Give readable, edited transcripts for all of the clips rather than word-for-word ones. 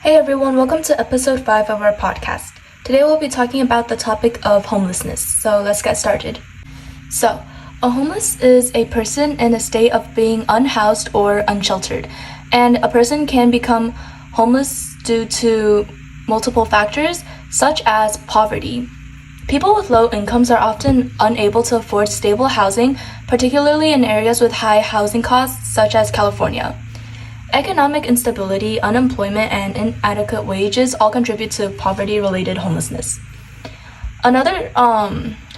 Hey everyone, welcome to episode 5 of our podcast. Today we'll be talking about the topic of homelessness, so let's get started. So, a homeless is a person in a state of being unhoused or unsheltered, and a person can become homeless due to multiple factors, such as poverty. People with low incomes are often unable to afford stable housing, particularly in areas with high housing costs, such as California. Economic instability, unemployment, and inadequate wages all contribute to poverty-related homelessness. Another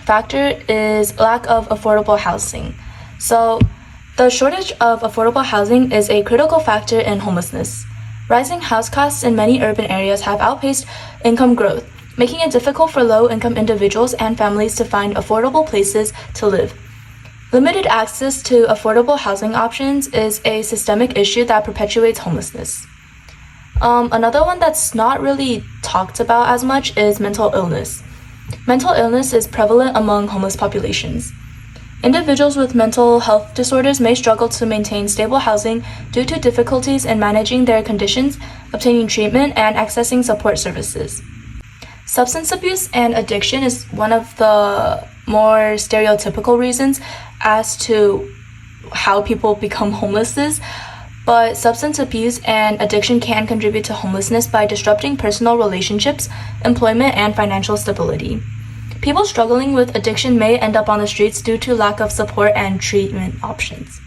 factor is lack of affordable housing. So, the shortage of affordable housing is a critical factor in homelessness. Rising house costs in many urban areas have outpaced income growth, making it difficult for low-income individuals and families to find affordable places to live. Limited access to affordable housing options is a systemic issue that perpetuates homelessness. Another one that's not really talked about as much is mental illness. Mental illness is prevalent among homeless populations. Individuals with mental health disorders may struggle to maintain stable housing due to difficulties in managing their conditions, obtaining treatment, and accessing support services. Substance abuse and addiction is one of the more stereotypical reasons as to how people become homeless, but substance abuse and addiction can contribute to homelessness by disrupting personal relationships, employment, and financial stability. People struggling with addiction may end up on the streets due to lack of support and treatment options.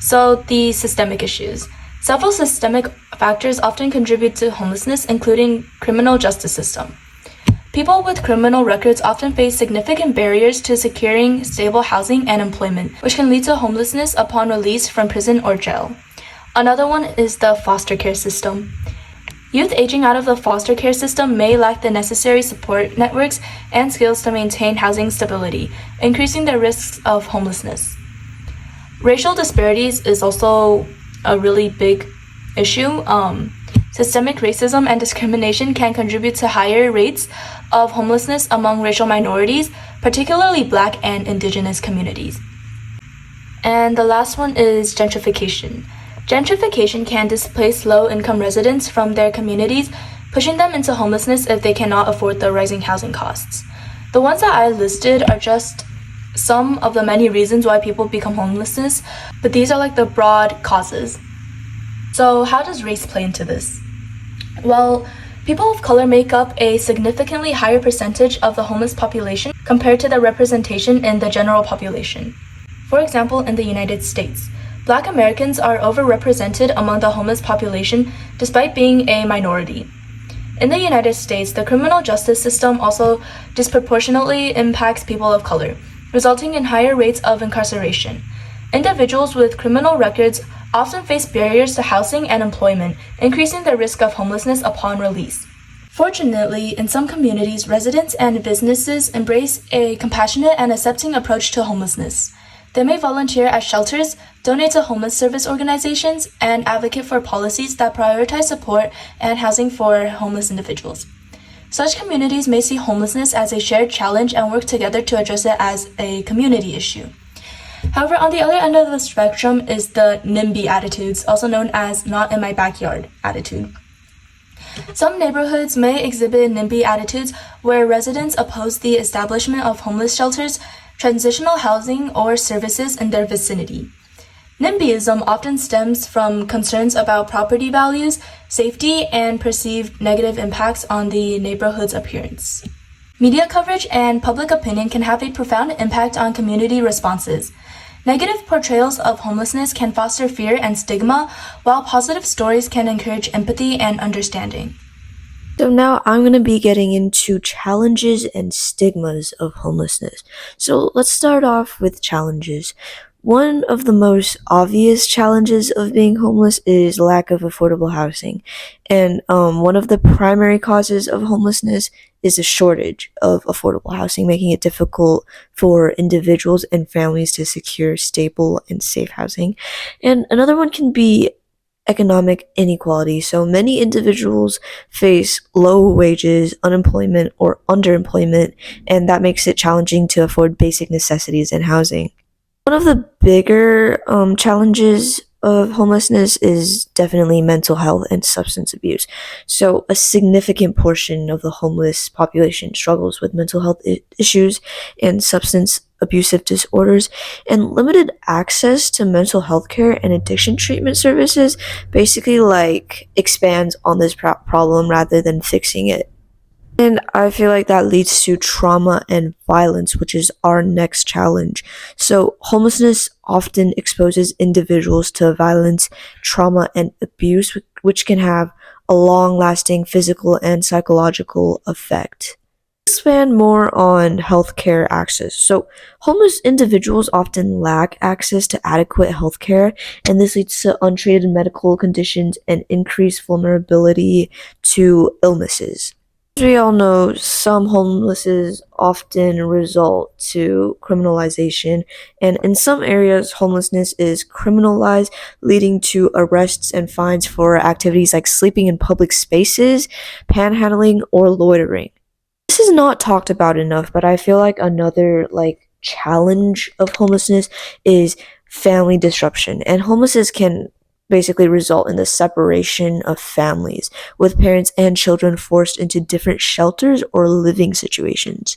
So, the systemic issues. Several systemic factors often contribute to homelessness, including criminal justice system. People with criminal records often face significant barriers to securing stable housing and employment, which can lead to homelessness upon release from prison or jail. Another one is the foster care system. Youth aging out of the foster care system may lack the necessary support networks and skills to maintain housing stability, increasing their risks of homelessness. Racial disparities is also a really big issue. Systemic racism and discrimination can contribute to higher rates of homelessness among racial minorities, particularly Black and Indigenous communities. And the last one is gentrification. Gentrification can displace low-income residents from their communities, pushing them into homelessness if they cannot afford the rising housing costs. The ones that I listed are just some of the many reasons why people become homeless, but these are like the broad causes. So how does race play into this? Well, people of color make up a significantly higher percentage of the homeless population compared to the representation in the general population. For example, in the United States, Black Americans are overrepresented among the homeless population despite being a minority. In the United States, the criminal justice system also disproportionately impacts people of color, resulting in higher rates of incarceration. Individuals with criminal records often face barriers to housing and employment, increasing the risk of homelessness upon release. Fortunately, in some communities, residents and businesses embrace a compassionate and accepting approach to homelessness. They may volunteer at shelters, donate to homeless service organizations, and advocate for policies that prioritize support and housing for homeless individuals. Such communities may see homelessness as a shared challenge and work together to address it as a community issue. However, on the other end of the spectrum is the NIMBY attitudes, also known as not in my backyard attitude. Some neighborhoods may exhibit NIMBY attitudes where residents oppose the establishment of homeless shelters, transitional housing, or services in their vicinity. NIMBYism often stems from concerns about property values, safety, and perceived negative impacts on the neighborhood's appearance. Media coverage and public opinion can have a profound impact on community responses. Negative portrayals of homelessness can foster fear and stigma, while positive stories can encourage empathy and understanding. So now I'm going to be getting into challenges and stigmas of homelessness. So let's start off with challenges. One of the most obvious challenges of being homeless is lack of affordable housing. And one of the primary causes of homelessness is a shortage of affordable housing, making it difficult for individuals and families to secure stable and safe housing. And another one can be economic inequality. So many individuals face low wages, unemployment, or underemployment, and that makes it challenging to afford basic necessities and housing. One of the bigger challenges of homelessness is definitely mental health and substance abuse. So, a significant portion of the homeless population struggles with mental health issues and substance abusive disorders, and limited access to mental health care and addiction treatment services basically like expands on this problem rather than fixing it. And I feel like that leads to trauma and violence, which is our next challenge. So, homelessness often exposes individuals to violence, trauma, and abuse, which can have a long lasting physical and psychological effect. Expand more on healthcare access. So, homeless individuals often lack access to adequate healthcare, and this leads to untreated medical conditions and increased vulnerability to illnesses. As we all know, some homelessness often result to criminalization, and in some areas, homelessness is criminalized, leading to arrests and fines for activities like sleeping in public spaces, panhandling, or loitering. This is not talked about enough, but I feel like another challenge of homelessness is family disruption, and homelessness can basically result in the separation of families, with parents and children forced into different shelters or living situations.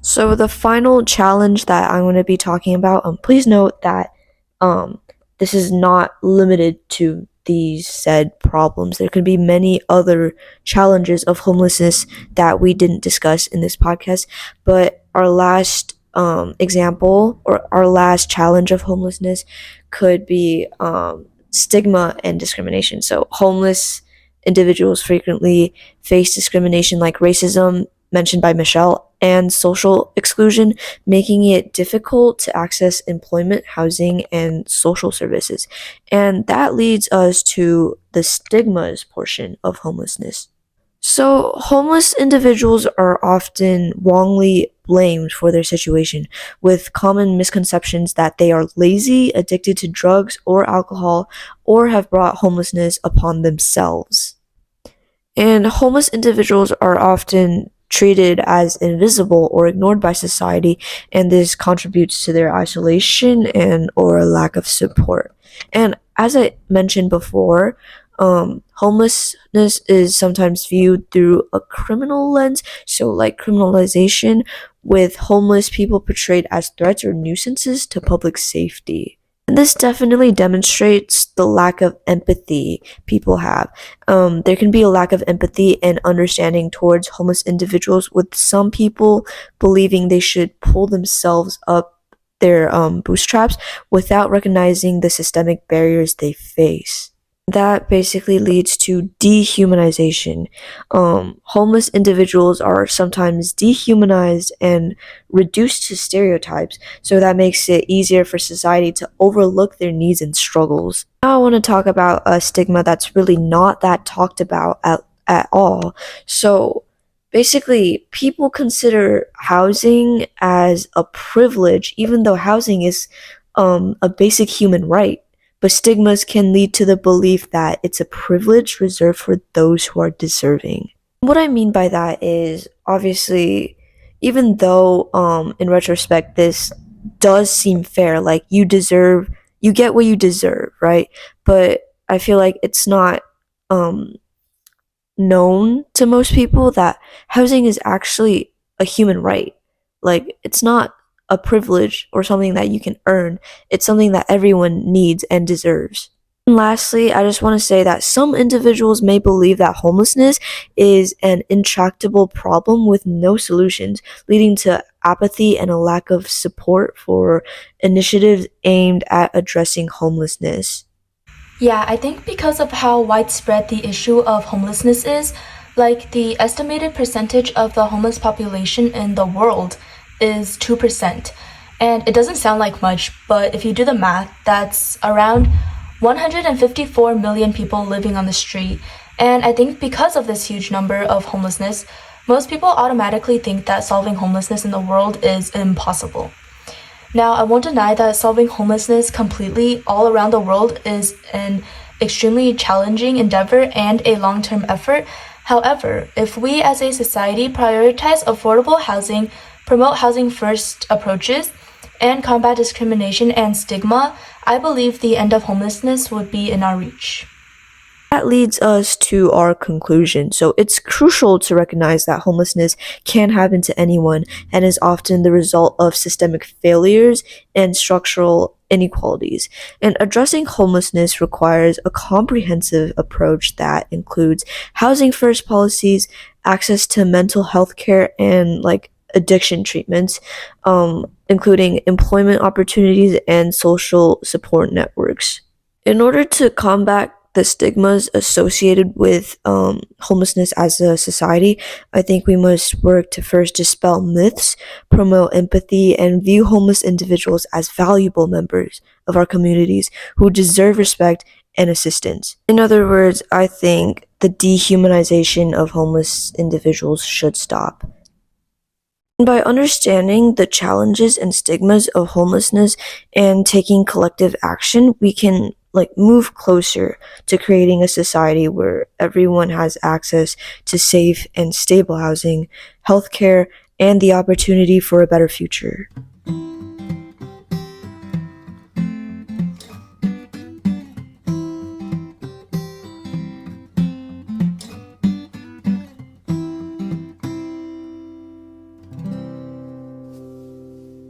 So the final challenge that I'm going to be talking about, please note that um, this is not limited to these said problems. There can be many other challenges of homelessness that we didn't discuss in this podcast, but our last example or our last challenge of homelessness could be stigma and discrimination. So homeless individuals frequently face discrimination like racism, mentioned by Michelle, and social exclusion, making it difficult to access employment, housing, and social services. And that leads us to the stigmas portion of homelessness. So, homeless individuals are often wrongly blamed for their situation, with common misconceptions that they are lazy, addicted to drugs or alcohol, or have brought homelessness upon themselves. And homeless individuals are often treated as invisible or ignored by society, and this contributes to their isolation and or a lack of support. And as I mentioned before, homelessness is sometimes viewed through a criminal lens, so like criminalization, with homeless people portrayed as threats or nuisances to public safety. And this definitely demonstrates the lack of empathy people have. There can be a lack of empathy and understanding towards homeless individuals, with some people believing they should pull themselves up their bootstraps without recognizing the systemic barriers they face. That basically leads to dehumanization. Homeless individuals are sometimes dehumanized and reduced to stereotypes, so that makes it easier for society to overlook their needs and struggles. Now I want to talk about a stigma that's really not that talked about at all. So basically, people consider housing as a privilege, even though housing is a basic human right. But stigmas can lead to the belief that it's a privilege reserved for those who are deserving. What I mean by that is, obviously, even though in retrospect this does seem fair, like you get what you deserve, right? But I feel like it's not um known to most people that housing is actually a human right. Like, it's not a privilege or something that you can earn, it's something that everyone needs and deserves. And lastly, I just want to say that some individuals may believe that homelessness is an intractable problem with no solutions, leading to apathy and a lack of support for initiatives aimed at addressing homelessness. Yeah, I think because of how widespread the issue of homelessness is, like the estimated percentage of the homeless population in the world is 2%. And it doesn't sound like much, but if you do the math, that's around 154 million people living on the street. And I think because of this huge number of homelessness, most people automatically think that solving homelessness in the world is impossible. Now, I won't deny that solving homelessness completely all around the world is an extremely challenging endeavor and a long-term effort. However, if we as a society prioritize affordable housing, promote housing first approaches, and combat discrimination and stigma, I believe the end of homelessness would be in our reach. That leads us to our conclusion. So it's crucial to recognize that homelessness can happen to anyone and is often the result of systemic failures and structural inequalities. And addressing homelessness requires a comprehensive approach that includes housing first policies, access to mental health care, and addiction treatments, including employment opportunities and social support networks. In order to combat the stigmas associated with homelessness as a society, I think we must work to first dispel myths, promote empathy, and view homeless individuals as valuable members of our communities who deserve respect and assistance. In other words, I think the dehumanization of homeless individuals should stop. And by understanding the challenges and stigmas of homelessness and taking collective action, we can move closer to creating a society where everyone has access to safe and stable housing, healthcare, and the opportunity for a better future.